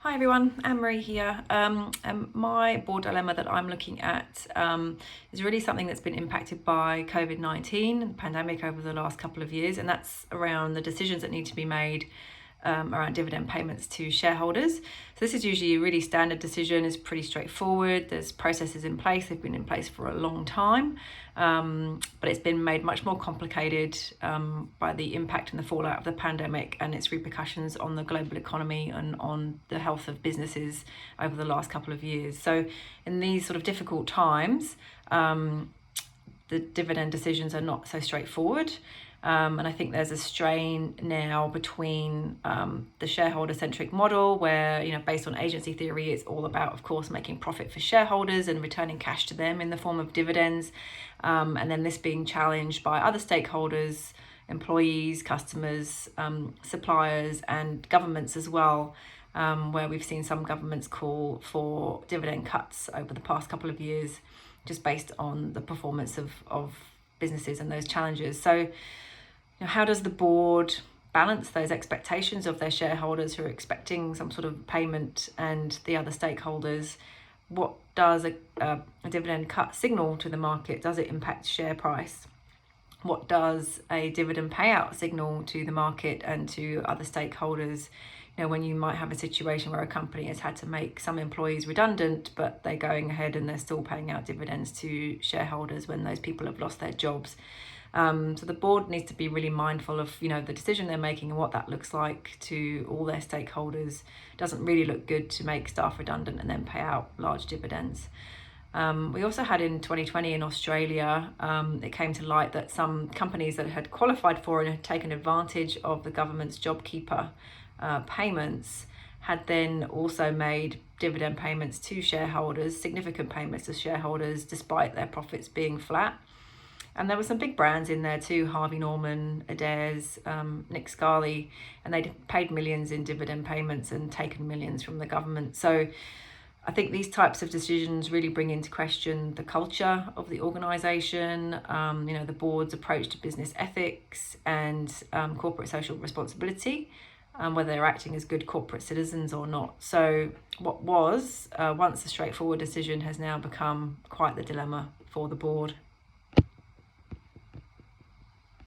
Hi everyone, Anne-Marie here. And my board dilemma that I'm looking at is really something that's been impacted by COVID-19, the pandemic over the last couple of years, and that's around the decisions that need to be made around dividend payments to shareholders. So this is usually a really standard decision. It's pretty straightforward. There's processes in place. They've been in place for a long time, but it's been made much more complicated by the impact and the fallout of the pandemic and its repercussions on the global economy and on the health of businesses over the last couple of years. So in these sort of difficult times, the dividend decisions are not so straightforward. And I think there's a strain now between the shareholder-centric model where, based on agency theory, it's all about, of course, making profit for shareholders and returning cash to them in the form of dividends. And then this being challenged by other stakeholders, employees, customers, suppliers, and governments as well, where we've seen some governments call for dividend cuts over the past couple of years, just based on the performance of businesses and those challenges. So, how does the board balance those expectations of their shareholders who are expecting some sort of payment and the other stakeholders? What does a dividend cut signal to the market? Does it impact share price? What does a dividend payout signal to the market and to other stakeholders? When you might have a situation where a company has had to make some employees redundant, but they're going ahead and they're still paying out dividends to shareholders when those people have lost their jobs. So the board needs to be really mindful of, the decision they're making and what that looks like to all their stakeholders. It doesn't really look good to make staff redundant and then pay out large dividends. We also had in 2020 in Australia, it came to light that some companies that had qualified for and had taken advantage of the government's JobKeeper payments had then also made dividend payments to shareholders, significant payments to shareholders, despite their profits being flat. And there were some big brands in there too, Harvey Norman, Adairs, Nick Scali, and they'd paid millions in dividend payments and taken millions from the government. So I think these types of decisions really bring into question the culture of the organisation, the board's approach to business ethics and corporate social responsibility, whether they're acting as good corporate citizens or not. So what was once a straightforward decision has now become quite the dilemma for the board.